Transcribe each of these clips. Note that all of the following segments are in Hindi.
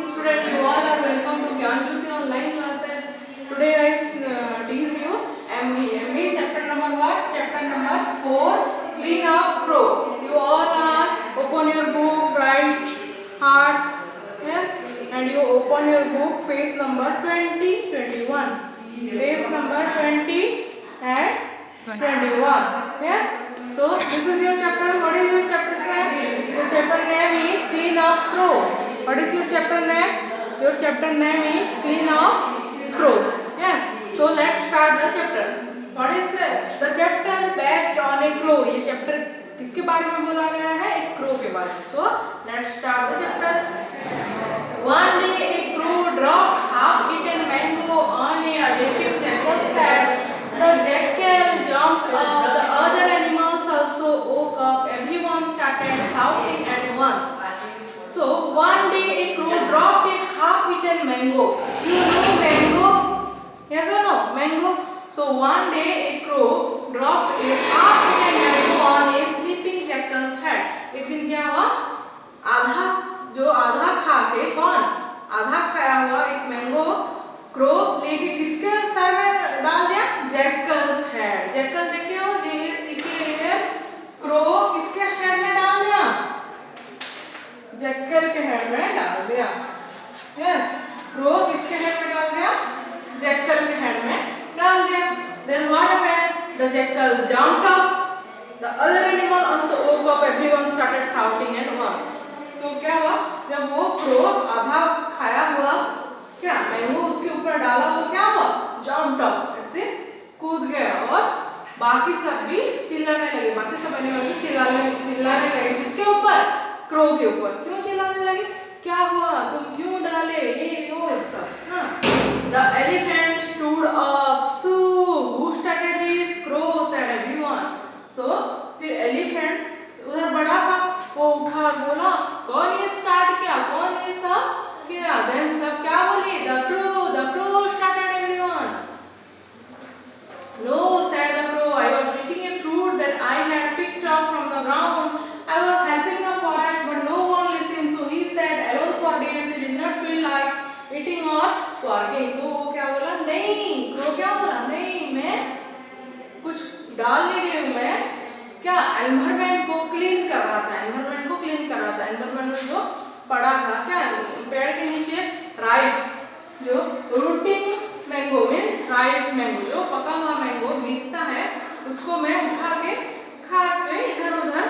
Student, you all are welcome to Gyan Jyoti online classes. Today I teach you MV. MV chapter number what? Chapter number 4. Clean up crow. You all are open your book, write hearts. Yes, and you open your book page number 20, 21. Page number 20 and 21. Yes. So this is your chapter. What is your chapter name? Your chapter name is Clean Up Crow. What is your chapter name? Your chapter name is Clean Up Crow. Yes. So let's start the chapter. What is the chapter based on a crow? ये chapter किसके बारे में बोला गया है? एक crow के बारे में. So let's start the chapter. One day a crow dropped half-eaten mango on a sleeping jackal's head. The jackal jumped up. The other animals also woke up. Everyone started shouting at once. So one day a crow dropped a half-eaten mango. You know mango? Yes or no? Mango. So one day a crow dropped a half-eaten mango on a sleeping jackal's head. एक दिन क्या हुआ? आधा खा के कौन? आधा खाया हुआ एक मैंगो क्रो लेके किसके सर में डाल दिया? Jackals head. जैकल देखे हो? JACKAL. क्रो किसके हेड में डाल दिया? जैकल के हेड में डाल दिया. यस, क्रो किसके हेड में डाल दिया? जैकल के हेड में डाल दिया. Then what happened? The jackal jumped up. The other animal also woke up. Everyone started shouting at once. तो क्या हुआ? जब वो क्रो आधा खाया हुआ क्या मैंगो उसके ऊपर डाला तो क्या हुआ? जंप्ड अप, ऐसे कूद गया और बाकी सब भी चिल्लाने लगे. बाकी सब एनिमल भी चिल्लाने लगे. किसके ऊपर? क्रो के ऊपर. क्यों चिल्लाने लगे? क्या हुआ? तुम क्यों डाले ये और सब? हाँ. The elephant stood up. So who started this? Crow said everyone. So फिर एलिफेंट उधर बड़ा था, वो उठा और बोला कौन ये स्टार्ट किया? कौन ये सब किया? देन सब क्या बोले? The crow started everyone. No, said the crow, I was eating a fruit that I had picked up from the ground. I was helping the forest but no one listened. So he sat alone for days. He did not feel like eating or barking. तो वो क्या बोला? नहीं, crow क्या बोला? नहीं, मैं कुछ डाल नहीं रही हूँ. मैं क्या एनवायरनमेंट को क्लीन कर रहा था. एनवायरनमेंट को क्लीन कर रहा था. एनवायरनमेंट में जो पड़ा था क्या पेड़ के नीचे राइप जो routing mango means ripe mango जो पका हुआ मैंगो गिरता है उसको मैं उठा के खा के इधर उधर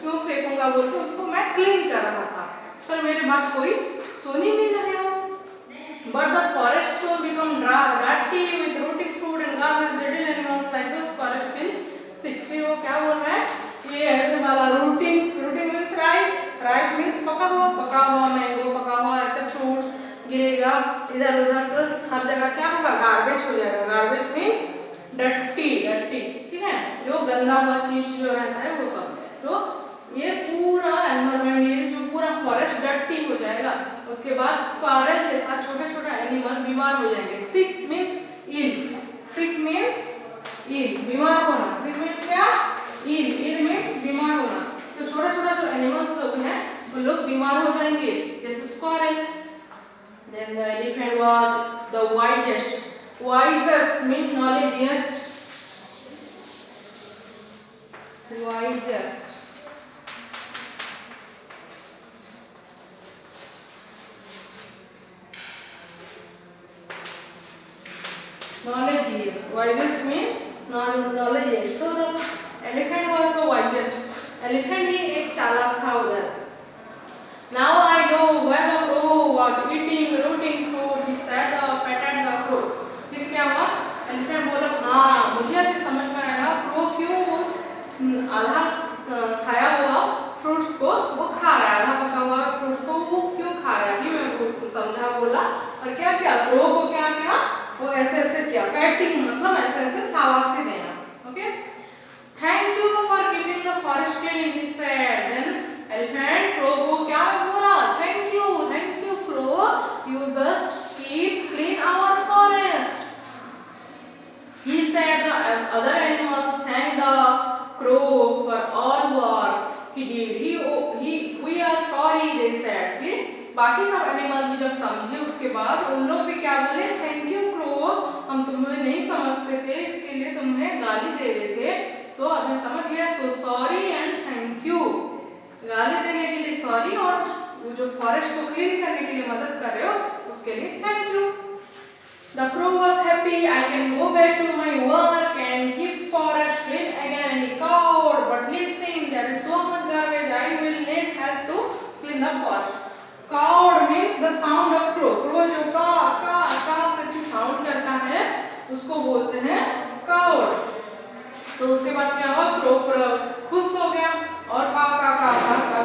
क्यों फेंकूंगा बोल के उसको मैं क्लीन कर रहा था. पर मेरी बात कोई सुन ही नहीं रहे हो. But the forest soon become dirty with rotting fruit and garbage. Little animals like the squirrel feel sick. फिर वो क्या बोल रहा है? ये ऐसे वाला रूटिंग मीन्स राइप मीन्स पका हुआ मैंगो पका हुआ ऐसे फ्रूट्स गिरेगा इधर उधर तो हर जगह क्या होगा? गार्बेज हो जाएगा. गार्बेज मीन्स डट्टी. ठीक है, जो गंदा हुआ चीज जो रहता है वो सब. तो ये पूरा एनवायरनमेंट ये जो पूरा फॉरेस्ट डट्टी हो जाएगा. उसके बाद स्क्वारल जैसा छोटा एनिमल बीमार हो जाएंगे. सिक मीन्स इल बीमार होना. सिक मीन्स क्या? इल मीन्स बीमार होना. तो छोटा जो एनिमल्स लोग हैं वो लोग बीमार हो जाएंगे जैसे स्क्वारल. Then the elephant was the wisest means knowledgeest. Wisest means knowledgeest. So the elephant was the wisest. Elephant ही एक चालाक था उधर. Now I know why the crow was eating rotting fruit. He said patted the crow. फिर क्या हुआ? एलिफेंट बोला हाँ मुझे अभी समझ में आया क्रो क्यों उस आधा खाया हुआ फ्रूट्स को वो खा रहा है. आधा पका हुआ फ्रूट्स को वो क्यों खा रहा है? अभी मैं समझा बोला. और क्या किया? क्रो को क्या किया? वो ऐसे किया. पैटिंग मतलब ऐसे शाबाशी देना. Okay. Thank you for keeping the forest clean, he said. Then elephant crow को क्या बोला? Thank you crow. You just keep clean our forest. He said the other animals thanked the crow for all work he did. We are sorry, they said. फिर बाकी सब एनिमल भी जब समझे उसके बाद उन लोग भी क्या बोले, थैंक यू क्रो, हम तुम्हें नहीं समझते थे इसके लिए तुम्हें गाली दे रहे थे, सो अभी समझ गया, so sorry and thank you. गाली देने के लिए सॉरी और वो जो फॉरेस्ट को क्लीन करने के लिए मदद कर रहे हो उसके लिए thank you. The crow was happy. I can go back to my work and keep forest clean again. He cawed, but listen, there is so much garbage. I will need help to clean the forest. Cawed means the sound of crow. Crow जो का करके साउंड करता है उसको बोलते हैं cawed. So उसके बाद क्या हुआ, crow खुश हो गया और का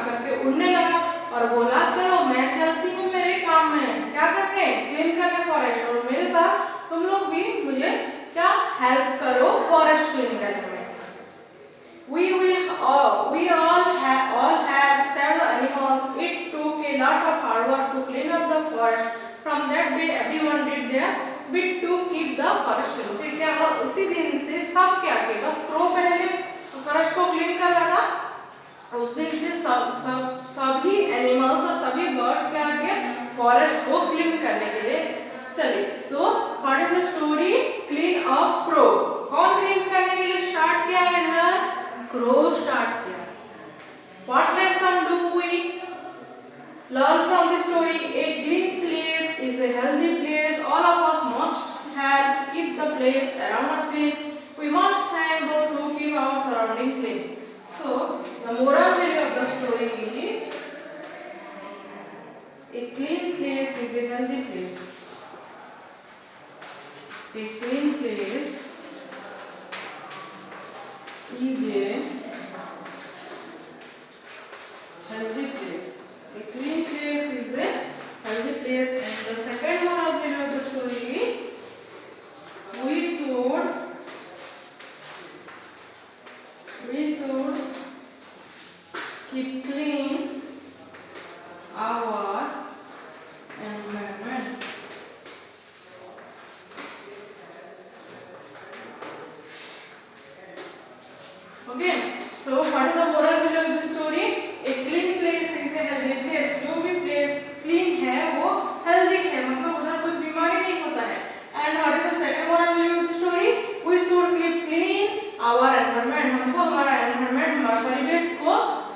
करके उड़ने लगा और बोला चलो मैं चलती हूँ मेरे काम में, क्या करने, क्लीन करने फॉरेस्ट, और मेरे साथ तुम लोग भी मुझे क्या हेल्प करो फॉरेस्ट क्लीन करने में। We all have said the animals. It took a lot of hard work to clean up the forest. From that day everyone did their bit to keep the forest clean. फिर क्या हुआ, उसी दिन से सब क्या किया, बस क्रो पहले फॉरेस्ट को क्लीन कर रहा था, उस दिन से सभी एनिमल्स और सभी बर्ड्स क्या किए, फॉरेस्ट को क्लीन करने के लिए चले। तो what is the story, clean of crow, कौन क्लीन करने के लिए स्टार्ट किया है इधर, क्रो स्टार्ट किया। What lesson do we learn from this story, a clean place is a healthy place, all of us must have keep the place around us clean, we must thank those who keep our surrounding clean. So, the moral value of the story is a clean place is a healthy place. A clean place is a healthy place. A clean place is a healthy place. And the second moral value of the story is we should keep clean our environment. Okay, so what is the moral value of this story, a clean place is a healthy place. जो भी place clean है वो healthy है, मतलब उधर कुछ बीमारी नहीं होता है। And what is the second moral value of the story, we should keep clean our environment. हमको हमारा environment, हमारा परिवेश को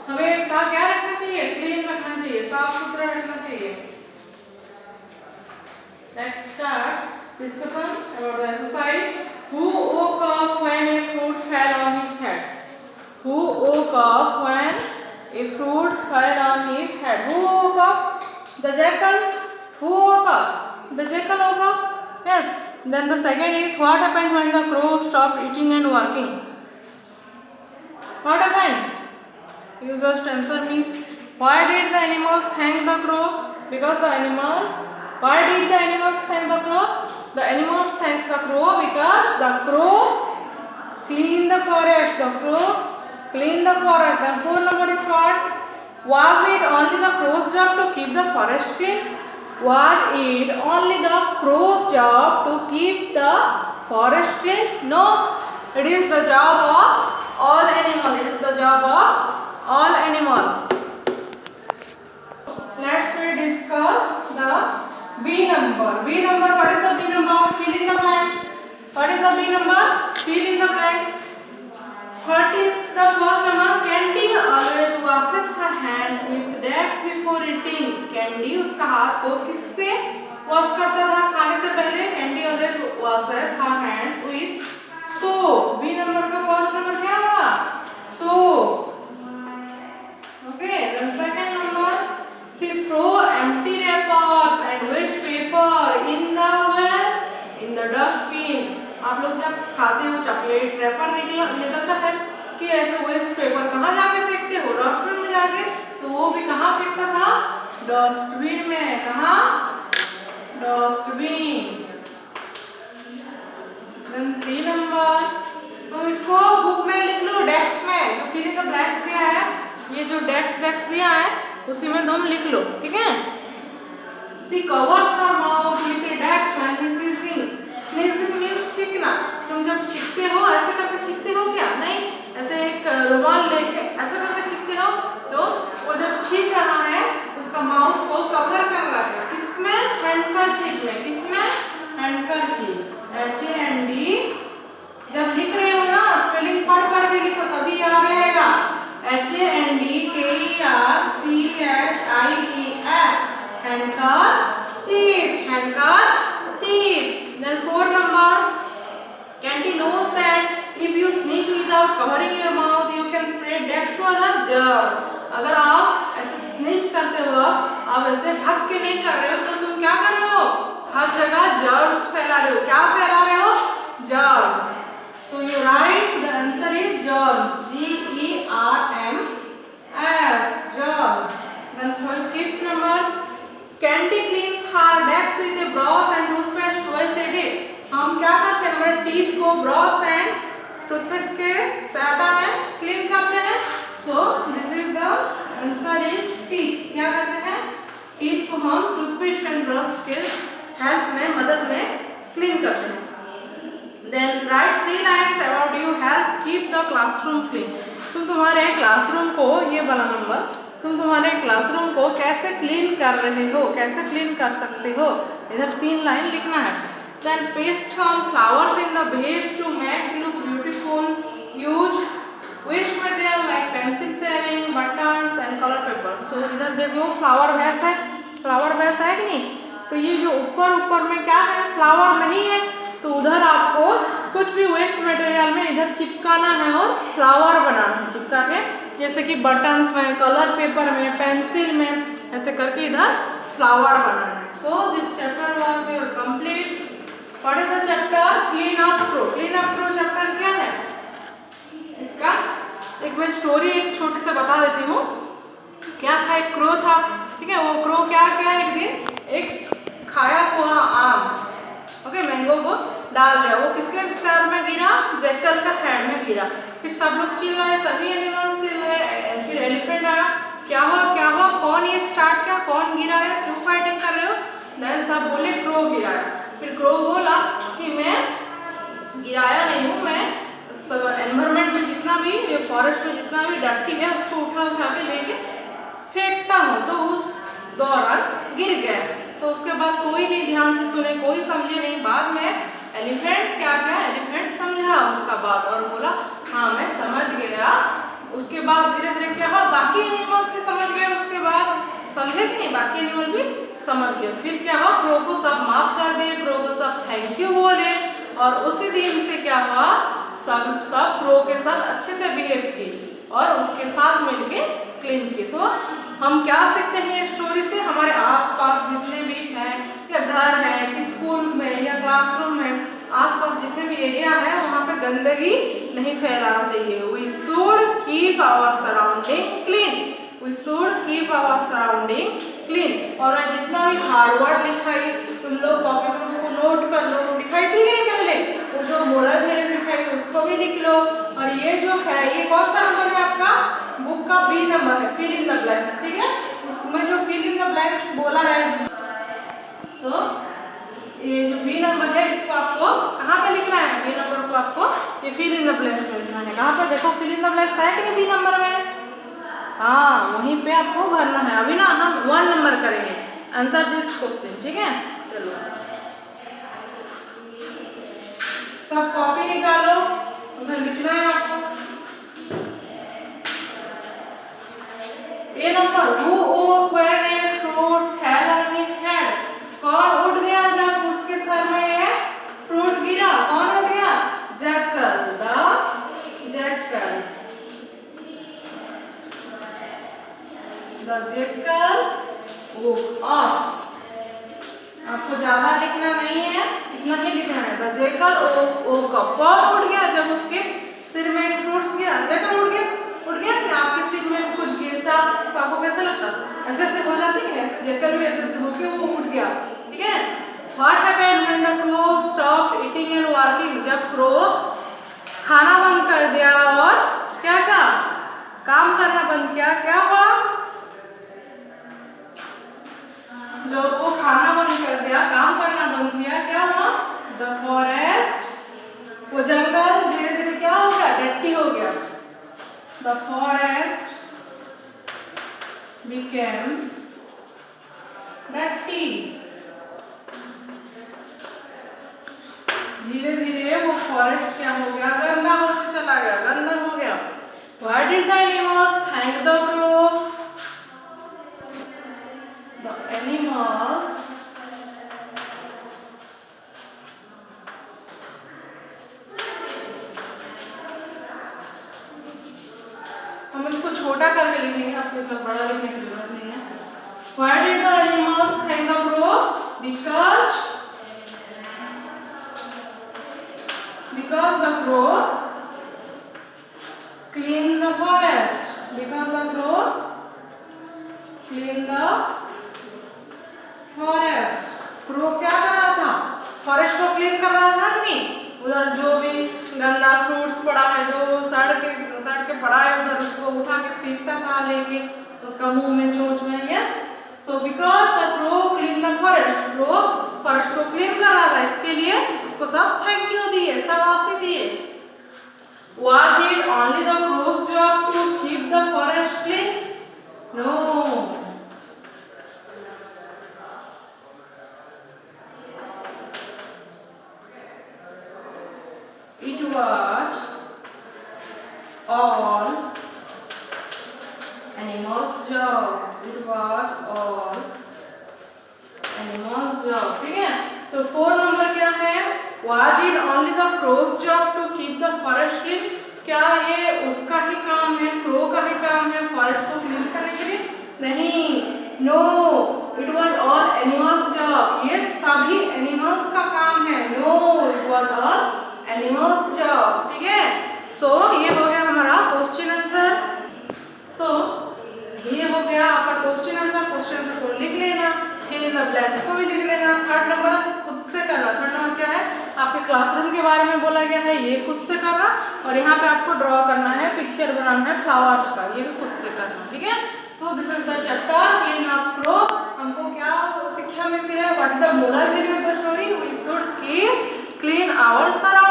हमेशा क्या रखना चाहिए, क्लीन रखना चाहिए, साफ सुथरा रखना चाहिए। Let's start discussion about the exercise. Who woke up when a fruit fell on his head? Who woke up when a fruit fell on his head? Who woke up? The jackal. Who woke up? The jackal woke up. Yes. Then the second is, what happened when the crow stopped eating and working? What happened? You just answer me. Why did the animals thank the crow? Because the animal. Why did the animals thank the crow? The animals thanks the crow because the crow cleaned the forest. The crow cleaned the forest. The fourth number is what? Was it only the crow's job to keep the forest clean? Was it only the crow's job to keep the forest clean? No. It is the job of all animals. It is the job of all animals. Let's discuss the B number. B number, what is the B number? Fill in the blanks. What is the B number? Fill in the blanks. What is the first number? Candy always washes her hands with Dex before eating. Candy उसका हाथ को किससे वॉश करता था खाने से पहले? Candy always washes her hands with soap. B number का फर्स्ट नंबर क्या हुआ? Soap. Okay. Then second number, she throw empty wrappers and waste paper in the where? In the dustbin. आप लोग जब खाते हो चॉकलेट रैपर निकलता है कि ऐसे वेस्ट पेपर कहाँ जाके फेंकते हो? डस्टबिन में जाके। तो वो भी कहाँ फेंकता था? डस्टबिन में। कहाँ? डस्टबिन। Then 3 नंबर, तुम इसको बुक में लिख लो, डेस्क में जो फिल इन द ब्लैंक्स दिया है, ये जो डेस्क दिया है उसी में तुम लिख लो, ठीक है? She covers her mouth with a Dex when he sneezing. Sneezing means छींकना। तुम जब छींकते हो ऐसे करके छींकते हो क्या? नहीं, ऐसे एक रुमाल लेके ऐसे करके छींकते हो तो वो जब छींक रहा है उसका माउथ को कवर कर रहा है किसमें, हैंडकरचीफ में। किसमें, हैंडकरचीफ। HAND जब लिख रहे हो ना स्पेलिंग पढ़ पढ़ के लिखो तभी याद रहेगा। HANDKERCHIEF, handkerchief, handkerchief. Then 4 number, Candy knows that if you sneeze without covering your mouth, you can spread death to other germ. अगर आप ऐसे स्नीज करते हो, आप ऐसे ढक के नहीं कर रहे हो तो तुम क्या कर रहे हो, हर जगह जर्म्स फैला रहे हो। क्या फैला रहे हो, germs. So you write the answer is germs, GERMS, germs. Then 5th number, Candy cleans her decks with a brush and toothpaste twice a day. हम क्या करते हैं, हमारे टीथ को ब्रश एंड टूथपेस्ट के सहायता में क्लीन करते हैं। So this is the answer is teeth. क्या करते हैं, टीथ को हम टूथपेस्ट एंड ब्रश के हेल्प में, मदद में क्लीन करते हैं। Then write 3 lines about you help keep the classroom clean. तुम तुम्हारे क्लासरूम को, ये वाला नंबर, तुम तुम्हारे क्लासरूम को कैसे क्लीन कर रहे हो, कैसे क्लीन कर सकते हो, इधर 3 लाइन लिखना है। Then paste some flowers in the vase to make look beautiful. Use waste material like pencil shaving, buttons and color paper. So इधर देखो फ्लावर वेस है, फ्लावर वेस है कि नहीं, तो ये जो ऊपर में क्या है, फ्लावर नहीं है, तो उधर आपको कुछ भी वेस्ट मटेरियल में इधर चिपकाना है और फ्लावर बनाना है चिपका के, जैसे कि बटन्स में, कलर पेपर में, पेंसिल में, ऐसे करके इधर फ्लावर बनाना है। So this chapter was your complete. What is the chapter? Clean up pro. Clean up pro chapter क्या है, इसका एक मैं स्टोरी एक छोटे से बता देती हूँ। क्या था, एक क्रो था, ठीक है। वो क्रो क्या किया, एक दिन एक खाया हुआ आम, ओके, मैंगो को डाल दिया। वो किसके सर में गिरा, जैकल का हेड में गिरा। फिर सब लोग चिल्लाए, सभी एनिमल्स चिल्लाए। फिर एलिफेंट आया, क्या हुआ क्या हुआ, कौन ये स्टार्ट किया, कौन गिराया, क्यों फाइटिंग कर रहे हो। देन सब बोले क्रो गिराया। फिर क्रो बोला कि मैं गिराया नहीं हूँ, मैं सब एनवायरमेंट में जितना भी, ये फॉरेस्ट में जितना भी डर्टी है उसको उठा के लेके फेंकता हूँ। तो उस दौरान गिर गया। तो उसके बाद कोई नहीं ध्यान से सुने, कोई समझे नहीं। बाद में एलिफेंट क्या किया, एलिफेंट समझा उसका बात और बोला हाँ मैं समझ गया। उसके बाद धीरे धीरे क्या हुआ, बाकी एनिमल्स भी समझ गए। उसके बाद समझे कि नहीं, बाकी एनिमल भी समझ गए। फिर क्या हुआ, क्रो को सब माफ कर दिए, क्रो को सब थैंक यू बोले। और उसी दिन से क्या हुआ, सब क्रो के साथ अच्छे से बिहेव किए और उसके साथ मिलके क्लीन किए। तो हम क्या सीखते हैं ये स्टोरी से, हमारे आसपास जितने भी हैं, या घर है कि स्कूल में या क्लासरूम में, आसपास जितने भी एरिया है वहाँ पे गंदगी नहीं फैलाना चाहिए। We should keep our surrounding clean, we should keep our surrounding clean. और मैं जितना भी हार्ड वर्ड लिखाई तुम लोग कॉपी में उसको नोट कर लो, लिखाई थी कि नहीं पहले, वो जो मोरल वैल्यू लिखाई उसको भी लिख लो। और ये जो है, ये कौन सा नंबर है आपका, बुक का B नंबर है, फिल इन द ब्लैंक्स, ठीक है। उसमें जो फिल इन द ब्लैंक्स बोला है, सो ये जो B नंबर है इसको आपको कहाँ पे लिखना है, B नंबर को आपको ये फिल इन द ब्लैंक्स में लिखना है। कहाँ पर देखो फिल इन द ब्लैंक्स है कि नहीं B नंबर में, हाँ वहीं पे आपको भरना है। अभी ना हम 1 नंबर करेंगे, आंसर दिस क्वेश्चन, ठीक है। चलो सब कॉपी निकालो, उधर लिखना है आपको। A number, who woke when a fruit fell on his head, कौन उठ गया जब उसके सर में ये फ्रूट गिरा, कौन उठ गया, jackal, the jackal, the jackal woke up. आपको ज्यादा लिखना नहीं है, इतना ही लिखना है, द जैकल वोक अप। कौन उठ गया जब उसके सिर में एक फ्रूट्स गिरा, जैकल उठ गया। उठ गया कि आपके सिर में कुछ गिरता तो आपको कैसा लगता, ऐसे ऐसे हो जाती है, ऐसे जैकल भी ऐसे ऐसे होके वो उठ गया, ठीक है। What happened when the crow stopped eating and working, जब क्रो खाना बंद कर दिया और क्या क्या काम करना बंद किया, क्या हुआ, जब वो खाना बंद कर दिया, काम करना बंद किया, क्या हुआ, द फॉरेस्ट, वो जंगल धीरे धीरे क्या हो गया, डर्टी हो गया, became dirty. धीरे धीरे वो फॉरेस्ट क्या हो गया, गंदा होते चला गया, गंदा हो गया. Why did the animals thank the crow? The animals हम इसको छोटा करके लिखेंगे, आपको इतना बड़ा लिखने की जरूरत नहीं है. Why did the animals thank the crow? Because the crow cleaned the forest. Because the crow cleaned the forest. crow क्या कर रहा था, फॉरेस्ट को क्लीन कर रहा था कि नहीं. उधर जो भी गंदा फ्रूट्स पड़ा है, जो सड़ के पड़ा है, उधर उसको उठा के फेंकता था लेके उसका मुंह में, चोंच में. Yes, so because the crow clean the forest. Crow forest को क्लीन कर रहा था, इसके लिए उसको सब थैंक यू दिए, शाबाशी दिए. Was it only the crow's job to keep the forest clean? No. It was all animals' job. It was all animals' job. ठीक है, तो 4 नंबर क्या है, Was it only the crow's job to keep the forest clean? क्या ये उसका ही काम है, क्रो का ही काम है फॉरेस्ट को क्लीन करने के लिए? नहीं. No, it was all animals' job. ये सभी एनिमल्स का काम है. No, it was all animals' job. ठीक है, सो ये हो गया हमारा क्वेश्चन आंसर. सो ये हो गया आपका क्वेश्चन आंसर. क्वेश्चन आंसर को लिख लेना, फिर इन द ब्लैंक्स को भी लिख लेना. थर्ड नंबर खुद से करना. थर्ड नंबर क्या है, आपके क्लासरूम के बारे में बोला गया है, ये खुद से करना. और यहाँ पे आपको ड्रॉ करना है, पिक्चर बनाना है फ्लावर्स का, ये भी खुद से करना. ठीक है, so this is the chapter clean up crow. हमको क्या शिक्षा मिलती है, what is the moral value of the story, we should keep clean our surrounding.